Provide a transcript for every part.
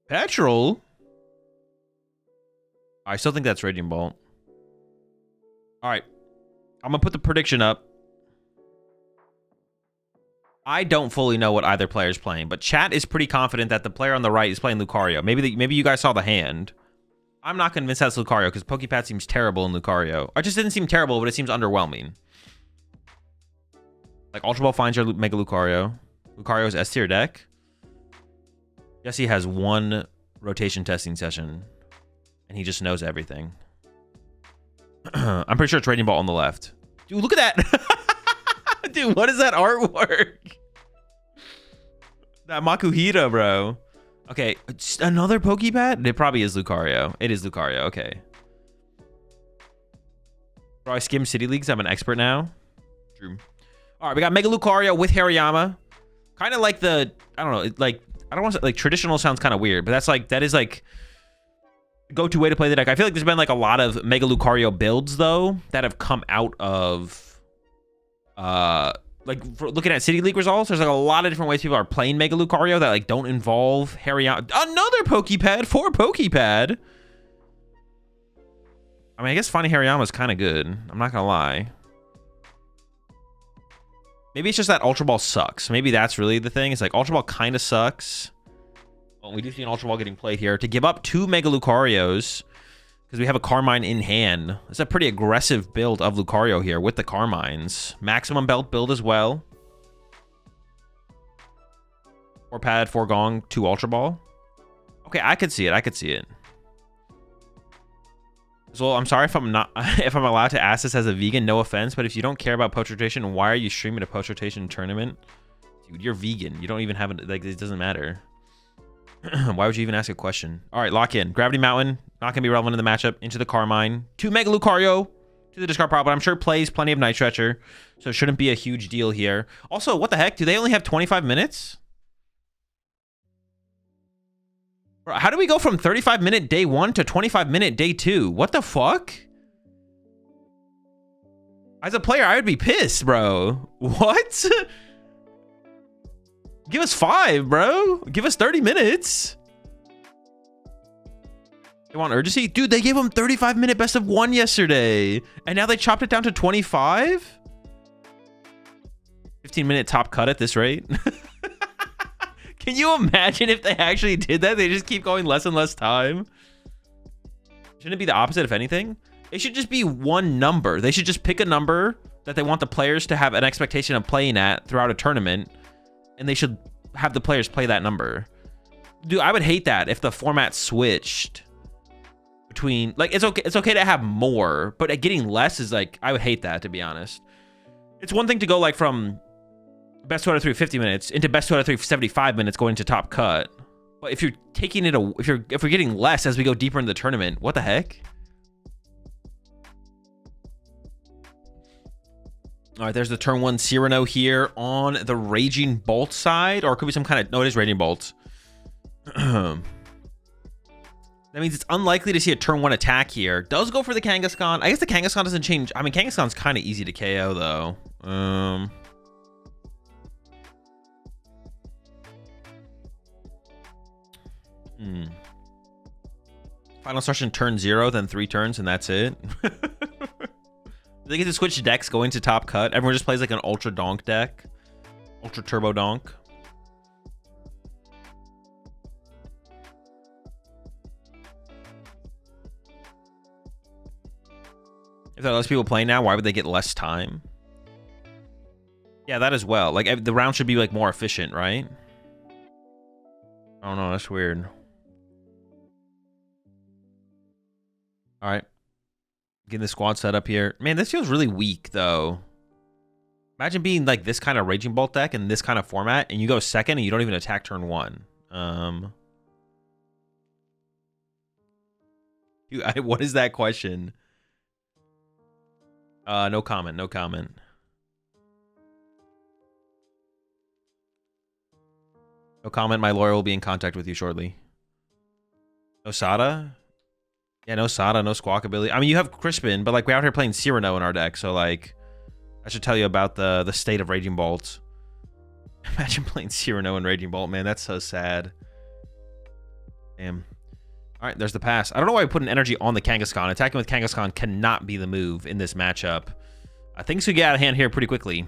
Petrol? I still think that's Raging Bolt. All right. I'm going to put the prediction up. I don't fully know what either player is playing, but chat is pretty confident that the player on the right is playing Lucario. Maybe you guys saw the hand. I'm not convinced that's Lucario because Pokepad seems terrible in Lucario. It just didn't seem terrible, but it seems underwhelming. Like, Ultra Ball finds your Mega Lucario. Lucario's S tier deck. Jesse has one rotation testing session, and he just knows everything. I'm pretty sure it's Raging Ball on the left. Dude, look at that. Dude, what is that artwork? That Makuhita, bro. Okay, another Pokepad? It probably is Lucario. It is Lucario, okay. Bro, I skim City Leagues. I'm an expert now. True. All right, we got Mega Lucario with Hariyama. Kind of like the, I don't know, like, I don't want to say, like, traditional sounds kind of weird, but that is like go-to way to play the deck. I feel like there's been like a lot of Mega Lucario builds though that have come out of like looking at City League results. There's like a lot of different ways people are playing Mega Lucario that like don't involve Hariyama. Another Pokepad for Pokepad. I mean, I guess finding Hariyama is kind of good. I'm not gonna lie. Maybe it's just that Ultra Ball sucks. Maybe that's really the thing. It's like Ultra Ball kind of sucks. Well, we do see an Ultra Ball getting played here. To give up 2 Mega Lucarios, because we have a Carmine in hand. It's a pretty aggressive build of Lucario here with the Carmines. Maximum belt build as well. 4 Pad, 4 Gong, 2 Ultra Ball. Okay, I could see it. I could see it. So I'm sorry if I'm not if I'm allowed to ask this as a vegan, no offense, but if you don't care about post rotation, why are you streaming a post rotation tournament? Dude, you're vegan. You don't even have it, like, it doesn't matter. Why would you even ask a question? All right, lock in. Gravity Mountain, not gonna be relevant in the matchup. Into the Carmine. 2 Mega Lucario to the discard pile, but I'm sure plays plenty of Night Stretcher, so it shouldn't be a huge deal here. Also, what the heck? Do they only have 25 minutes? How do we go from 35-minute day 1 to 25-minute day 2? What the fuck? As a player, I would be pissed, bro. What? Give us 5, bro. Give us 30 minutes. They want urgency? Dude, they gave him 35-minute best of 1 yesterday. And now they chopped it down to 25? 15-minute top cut at this rate? Can you imagine if they actually did that? They just keep going less and less time. Shouldn't it be the opposite, if anything? It should just be one number. They should just pick a number that they want the players to have an expectation of playing at throughout a tournament, and they should have the players play that number. Dude, I would hate that if the format switched between, like, it's okay to have more, but getting less is like, I would hate that, to be honest. It's one thing to go like from best 2 out of 3 50 minutes into best 2 out of 3 75 minutes going to top cut. But if you're taking it, if we're getting less as we go deeper into the tournament, what the heck? All right, there's the turn 1 Cyrano here on the Raging Bolt side, or it could be some kind of, no, it is Raging Bolt. That means it's unlikely to see a turn 1 attack here. Does go for the Kangaskhan. I guess the Kangaskhan doesn't change. I mean, Kangaskhan's kind of easy to KO though. Final instruction turn 0, then 3 turns, and that's it. They get to switch decks going to top cut. Everyone just plays like an Ultra Donk deck. Ultra Turbo Donk. If there are less people playing now, why would they get less time? Yeah, that as well. Like, the round should be like more efficient, right? I don't know, that's weird. All right. Getting the squad set up here. Man, this feels really weak, though. Imagine being like this kind of Raging Bolt deck in this kind of format, and you go second and you don't even attack turn 1. What is that question? No comment, no comment. No comment, my lawyer will be in contact with you shortly. No Sada? Yeah, no Sada, no Squawkabilly. I mean, you have Crispin, but like we're out here playing Cyrano in our deck, so like I should tell you about the state of Raging Bolts. Imagine playing Cyrano and Raging Bolt, man. That's so sad. Damn. All right, there's the pass. I don't know why I put an energy on the Kangaskhan. Attacking with Kangaskhan cannot be the move in this matchup. Things could get out of hand here pretty quickly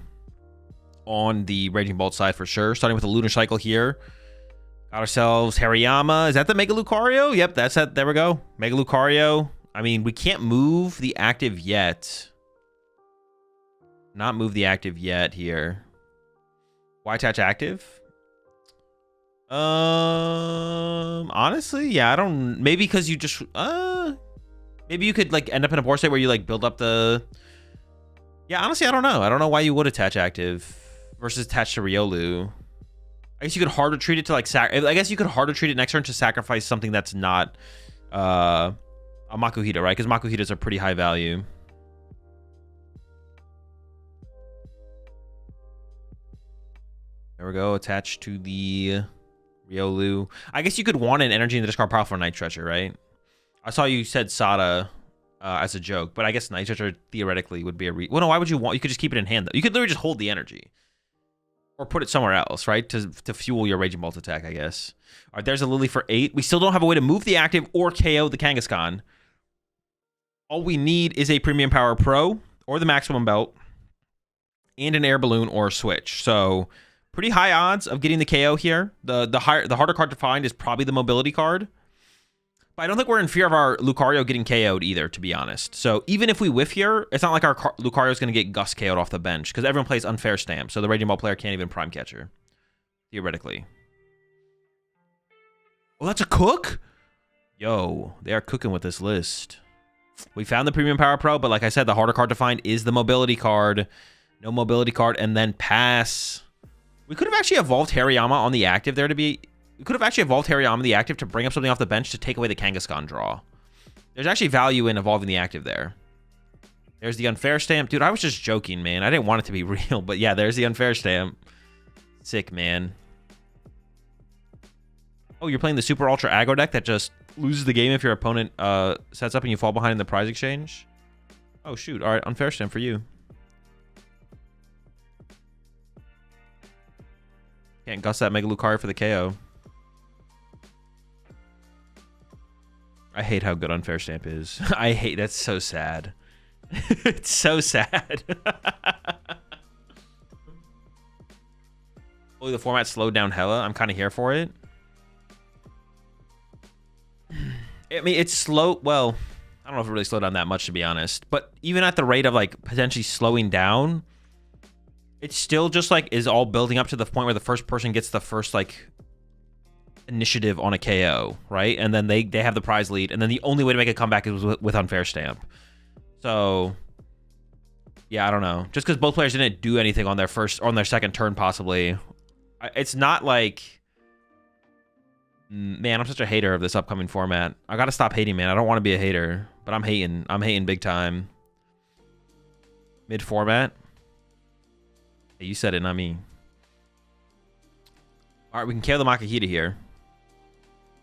on the Raging Bolt side for sure. Starting with the Lunar Cycle here. Got ourselves Hariyama. Is that the Mega Lucario? Yep, that's it. There we go. Mega Lucario. I mean, we can't move the active yet. Not move the active yet here. Why attach active? Honestly, yeah, I don't. Maybe because you just maybe you could like end up in a board state where you like build up the. Yeah, honestly, I don't know. I don't know why you would attach active versus attach to Riolu. I guess you could hard retreat it to like I guess you could hard retreat it next turn to sacrifice something that's not a Makuhita, right? Because Makuhitas are pretty high value. There we go. Attached to the Riolu. I guess you could want an energy in the discard pile for Night Treasure, right? I saw you said Sada as a joke, but I guess Night Treasure theoretically would be a well, no, why would you want? You could just keep it in hand, though. You could literally just hold the energy. Or put it somewhere else, right? To fuel your Raging Bolt attack, I guess. All right, there's a Lily for 8. We still don't have a way to move the active or KO the Kangaskhan. All we need is a Premium Power Pro or the Maximum Belt and an Air Balloon or a Switch. So pretty high odds of getting the KO here. The harder card to find is probably the Mobility card. But I don't think we're in fear of our Lucario getting KO'd either, to be honest. So even if we whiff here, it's not like our Lucario is going to get Gus KO'd off the bench because everyone plays Unfair Stamp. So the Raging Ball player can't even Prime Catcher, theoretically. Oh, that's a cook? Yo, they are cooking with this list. We found the Premium Power Pro, but like I said, the harder card to find is the Mobility card. No Mobility card, and then pass. We could have actually evolved Hariyama on the active there to be... We could have actually evolved Hariyama the active to bring up something off the bench to take away the Kangaskhan draw. There's actually value in evolving the active there. There's the Unfair Stamp. Dude, I was just joking, man. I didn't want it to be real, but yeah, there's the Unfair Stamp. Sick, man. Oh, you're playing the Super Ultra Aggro deck that just loses the game if your opponent sets up and you fall behind in the prize exchange? Oh, shoot. All right, Unfair Stamp for you. Can't Gus that Mega Lucario for the KO. I hate how good Unfair Stamp is. I hate... That's so sad. It's so sad. Oh, the format slowed down hella. I'm kind of here for it. I mean, it's slow. Well, I don't know if it really slowed down that much, to be honest. But even at the rate of, like, potentially slowing down, it's still just, like, is all building up to the point where the first person gets the first, like... initiative on a KO, right? And then they have the prize lead, and then the only way to make a comeback is with Unfair Stamp. So yeah, I don't know. Just because both players didn't do anything on their second turn, possibly, it's not like, man, I'm such a hater of this upcoming format. I gotta stop hating, man. I don't want to be a hater, but I'm hating big time. Mid format. Hey, you said it, not me. All right, we can KO the Makuhita here.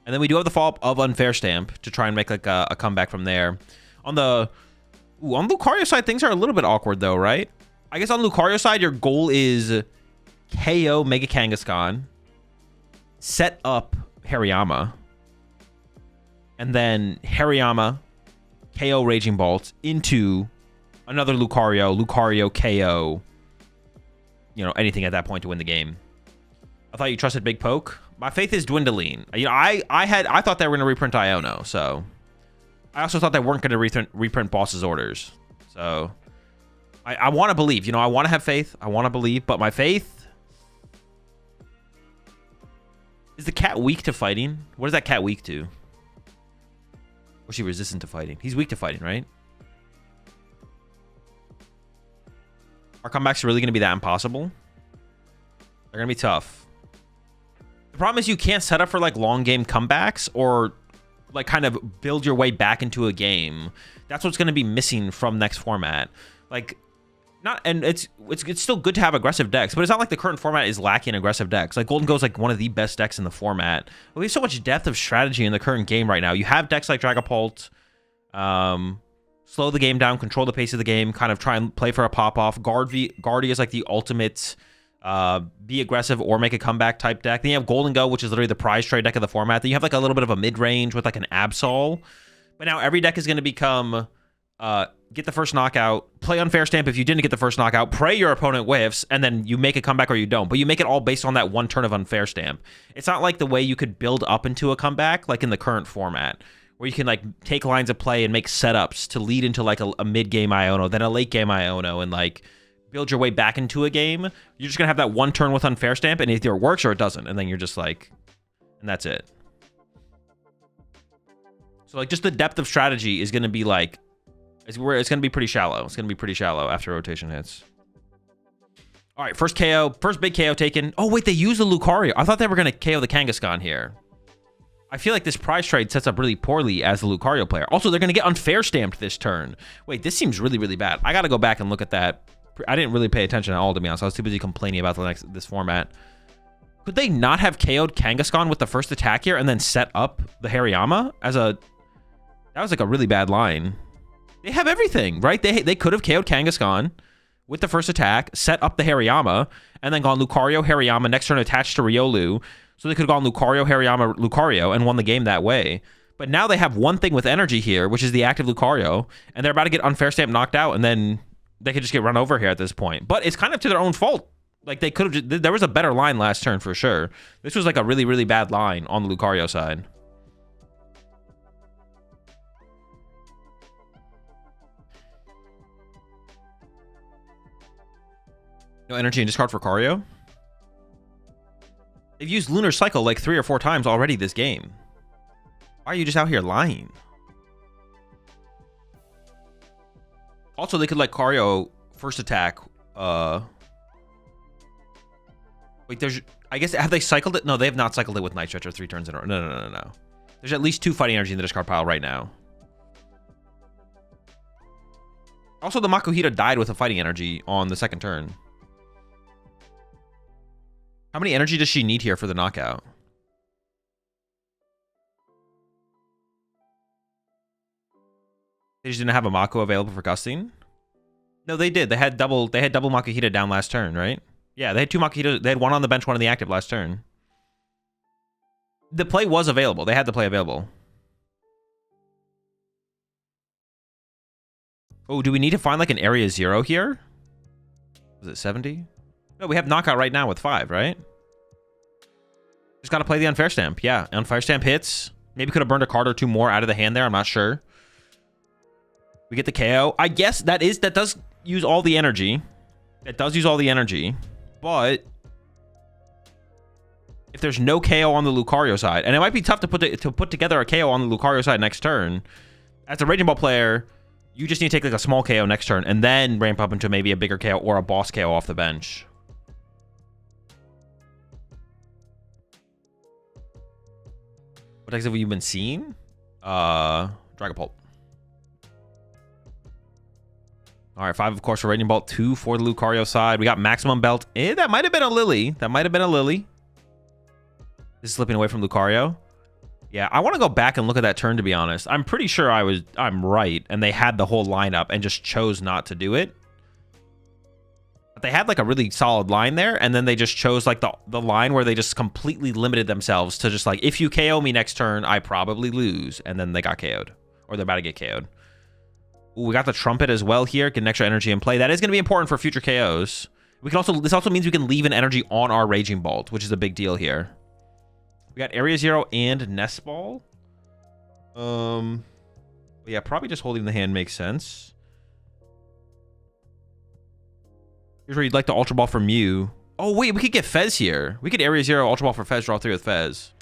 And then we do have the follow-up of Unfair Stamp to try and make like a comeback from there. On the Lucario side, things are a little bit awkward though, right? I guess on Lucario side, your goal is KO Mega Kangaskhan, set up Hariyama, and then Hariyama KO Raging Bolt into another Lucario KO, you know, anything at that point to win the game. I thought you trusted Big Poke. My faith is dwindling. You know, I thought they were going to reprint Iono, so I also thought they weren't going to reprint Boss's Orders. So I want to believe. You know, I want to have faith. I want to believe, but my faith... Is the cat weak to fighting? What is that cat weak to? Or is she resistant to fighting? He's weak to fighting, right? Our comebacks are really going to be that impossible? They're going to be tough. The problem is you can't set up for like long game comebacks or like kind of build your way back into a game. That's what's going to be missing from next format. Like, not, and it's still good to have aggressive decks, but it's not like the current format is lacking aggressive decks. Like Golden Go is like one of the best decks in the format. We have so much depth of strategy in the current game right now. You have decks like Dragapult, slow the game down, control the pace of the game, kind of try and play for a pop off. Guardy is like the ultimate be aggressive or make a comeback type deck. Then you have Golden Go, which is literally the prize trade deck of the format. Then you have like a little bit of a mid-range with like an Absol. But now every deck is going to become get the first knockout, play Unfair Stamp if you didn't get the first knockout, pray your opponent whiffs, and then you make a comeback or you don't. But you make it all based on that one turn of Unfair Stamp. It's not like the way you could build up into a comeback like in the current format, where you can like take lines of play and make setups to lead into like a mid-game Iono, then a late-game Iono, and like build your way back into a game. You're just going to have that one turn with Unfair Stamp, and either it works or it doesn't, and then you're just like, and that's it. So like just the depth of strategy is going to be like, it's going to be pretty shallow. It's going to be pretty shallow after rotation hits. All right, first KO, first big KO taken. Oh wait, they used the Lucario. I thought they were going to KO the Kangaskhan here. I feel like this prize trade sets up really poorly as the Lucario player. Also, they're going to get Unfair Stamped this turn. Wait, this seems really, really bad. I got to go back and look at that. I didn't really pay attention at all, to be honest. I was too busy complaining about this format. Could they not have KO'd Kangaskhan with the first attack here and then set up the Hariyama as a... That was like a really bad line. They have everything, right? They could have KO'd Kangaskhan with the first attack, set up the Hariyama, and then gone Lucario, Hariyama, next turn attached to Riolu. So they could have gone Lucario, Hariyama, Lucario, and won the game that way. But now they have one thing with energy here, which is the active Lucario, and they're about to get Unfair Stamp knocked out, and then they could just get run over here at this point. But it's kind of to their own fault. Like, they could have... There was a better line last turn, for sure. This was like a really, really bad line on the Lucario side. No energy and discard for Lucario? They've used Lunar Cycle like 3 or 4 times already this game. Why are you just out here lying? Also, they could let Lucario first attack. Wait, there's... I guess, have they cycled it? No, they have not cycled it with Night Stretcher 3 turns in a row. No. There's at least 2 fighting energy in the discard pile right now. Also, the Makuhita died with a fighting energy on the second turn. How many energy does she need here for the knockout? They just didn't have a Mako available for gusting? No, they did. They had double Makuhita down last turn, right? Yeah, they had 2 Makuhita. They had 1 on the bench, 1 in the active last turn. The play was available. They had the play available. Oh, do we need to find like an area 0 here? Was it 70? No, we have knockout right now with 5, right? Just got to play the Unfair Stamp. Yeah, Unfair Stamp hits. Maybe could have burned a card or 2 more out of the hand there. I'm not sure. We get the KO. I guess that does use all the energy. That does use all the energy. But if there's no KO on the Lucario side, and it might be tough to put together a KO on the Lucario side next turn, as a Raging Ball player, you just need to take like a small KO next turn and then ramp up into maybe a bigger KO or a boss KO off the bench. What decks have you been seeing? Dragapult. All right, 5, of course, for Raging Bolt. 2 for the Lucario side. We got Maximum Belt. That might have been a Lily. That might have been a Lily. This is slipping away from Lucario. Yeah, I want to go back and look at that turn, to be honest. I'm pretty sure I'm right, and they had the whole lineup and just chose not to do it. But they had like a really solid line there, and then they just chose like the line where they just completely limited themselves to just like, if you KO me next turn, I probably lose. And then they got KO'd, or they're about to get KO'd. Ooh, we got the Trumpet as well here. Get an extra energy in play. That is going to be important for future KOs. We can also... This also means we can leave an energy on our Raging Bolt, which is a big deal here. We got Area 0 and Nest Ball. Yeah, probably just holding the hand makes sense. Here's where you'd like the Ultra Ball for Mew. Oh, wait, we could get Fez here. We could Area 0, Ultra Ball for Fez, draw 3 with Fez.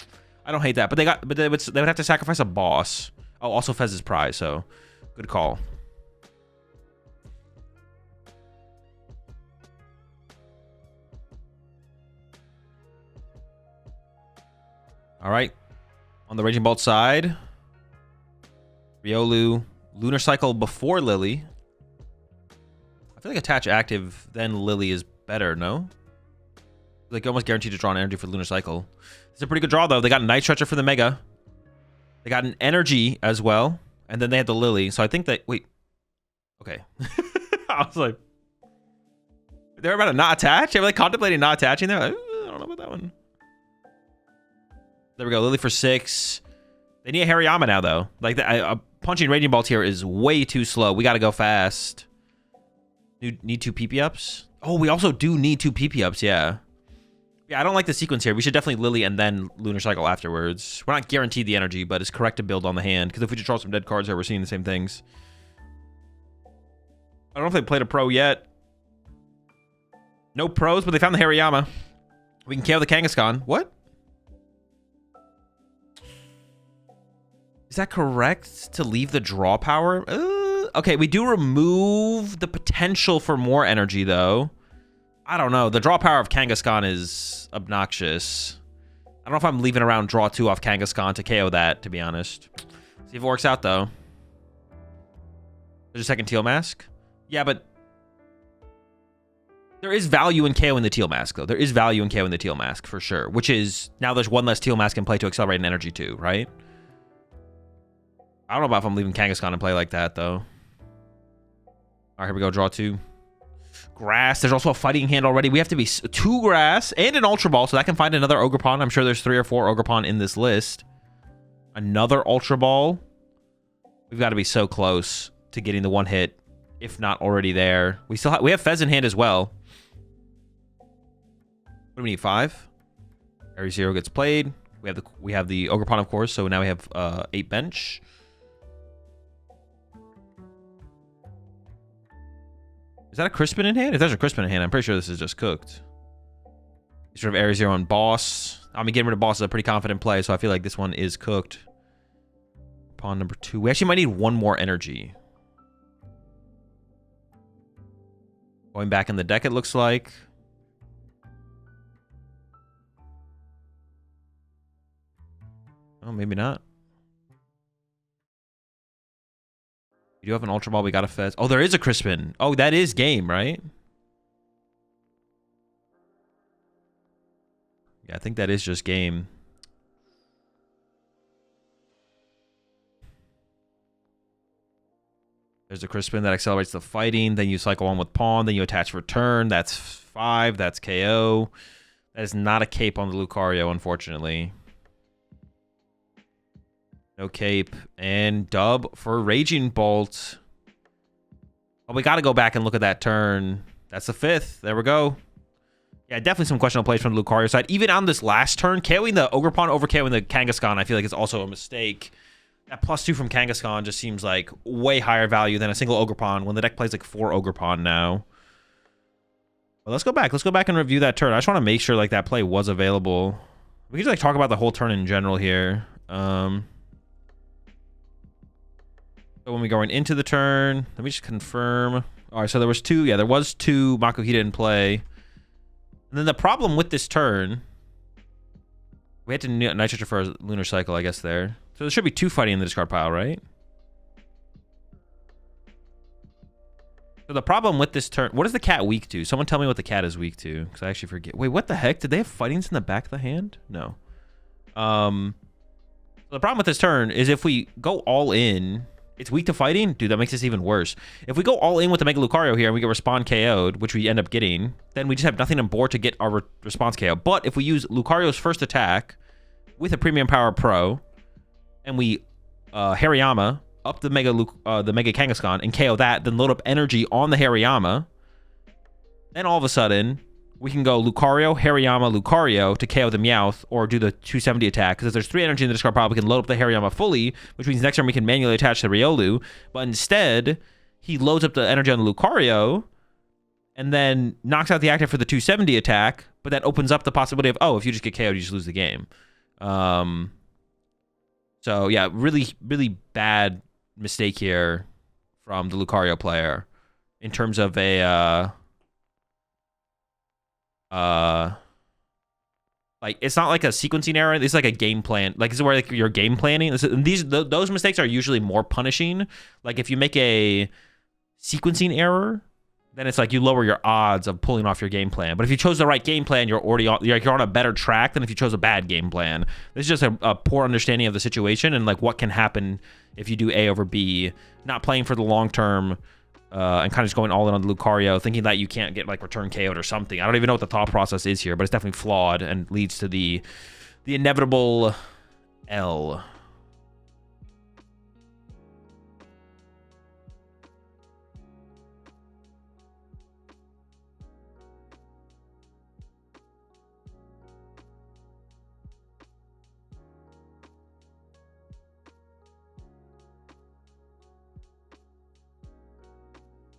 I don't hate that, but they would have to sacrifice a boss. Oh, also Fez's prize, so good call. All right, on the Raging Bolt side, Riolu, Lunar Cycle before Lily. I feel like attach active, then Lily is better, no? Like almost guaranteed to draw an energy for Lunar Cycle. It's a pretty good draw, though. They got a Night Stretcher for the Mega. They got an energy as well, and then they had the Lily. So I think that... Wait. Okay. I was like... They're about to not attach? They were like contemplating not attaching there? Like, I don't know about that one. There we go. Lily for 6. They need a Hariyama now, though. Like, punching Raging Bolt here is way too slow. We got to go fast. Need 2 PP ups? Oh, we also do need 2 PP ups, yeah. Yeah, I don't like the sequence here. We should definitely Lily and then Lunar Cycle afterwards. We're not guaranteed the energy, but it's correct to build on the hand. Because if we just draw some dead cards here, we're seeing the same things. I don't know if they played a pro yet. No pros, but they found the Hariyama. We can KO the Kangaskhan. What? Is that correct to leave the draw power? Okay, we do remove the potential for more energy, though. I don't know. The draw power of Kangaskhan is obnoxious. I don't know if I'm leaving around draw 2 off Kangaskhan to KO that, to be honest. See if it works out, though. There's a second Teal Mask. Yeah, but there is value in KOing the Teal Mask, though. There is value in KOing the Teal Mask, for sure. Which is, now there's one less Teal Mask in play to accelerate an energy, too, right? I don't know about if I'm leaving Kangaskhan in play like that, though. All right, here we go. Draw 2. Grass. There's also a fighting hand already. We have to be 2 grass and an Ultra Ball, so that can find another Ogerpon. I'm sure there's 3 or 4 Ogerpon in this list. Another Ultra Ball. We've got to be so close to getting the 1 hit, if not already there. We have Fez in hand as well. What do we need? 5. Area 0 gets played. We have the Ogerpon, of course. So now we have 8 bench. Is that a Crispin in hand? If there's a Crispin in hand, I'm pretty sure this is just cooked. Sort of Area 0 on boss. I mean, getting rid of boss is a pretty confident play, so I feel like this one is cooked. Pawn number 2. We actually might need 1 more energy. Going back in the deck, it looks like. Oh, maybe not. We do have an Ultra Ball. We got a Fez. Oh, there is a Crispin. Oh, that is game, right? Yeah, I think that is just game. There's a Crispin that accelerates the fighting. Then you cycle on with Pawn. Then you attach return. That's 5. That's KO. That is not a cape on the Lucario, unfortunately. No cape. And dub for Raging Bolt. Oh, we got to go back and look at that turn. That's the 5th. There we go. Yeah, definitely some questionable plays from the Lucario side. Even on this last turn, KOing the Ogerpon over KOing the Kangaskhan, I feel like it's also a mistake. That +2 from Kangaskhan just seems like way higher value than a single Ogerpon when the deck plays like 4 Ogerpon now. Well, let's go back. Let's go back and review that turn. I just want to make sure like that play was available. We can just like talk about the whole turn in general here. So when we going into the turn, let me just confirm. All right, so there was 2. Yeah, there was 2 Makuhita in play. And then the problem with this turn, we had to Nitrate for a Lunar Cycle, I guess, there. So there should be 2 fighting in the discard pile, right? So the problem with this turn, what is the cat weak to? Someone tell me what the cat is weak to, because I actually forget. Wait, what the heck? Did they have fightings in the back of the hand? No. So the problem with this turn is if we go all in, it's weak to fighting? Dude, that makes this even worse. If we go all in with the Mega Lucario here and we get Respond KO'd, which we end up getting, then we just have nothing on board to get our Response KO. But if we use Lucario's first attack with a Premium Power Pro, and we Hariyama up the Mega Kangaskhan and KO that, then load up energy on the Hariyama, then all of a sudden, we can go Lucario, Hariyama, Lucario to KO the Meowth or do the 270 attack. Because if there's 3 energy in the discard pile, we can load up the Hariyama fully, which means next turn we can manually attach the Riolu. But instead, he loads up the energy on the Lucario and then knocks out the active for the 270 attack. But that opens up the possibility of, oh, if you just get KO'd, you just lose the game. So, yeah, really, really bad mistake here from the Lucario player in terms of a... like it's not like a sequencing error. It's like a game plan. Like this is where like you're game planning. Those mistakes are usually more punishing. Like if you make a sequencing error, then it's like you lower your odds of pulling off your game plan. But if you chose the right game plan, you're already you're on a better track than if you chose a bad game plan. This is just a poor understanding of the situation and like what can happen if you do A over B, not playing for the long term and kind of just going all in on the Lucario, thinking that you can't get like return KO'd or something. I don't even know what the thought process is here, but it's definitely flawed and leads to the inevitable L.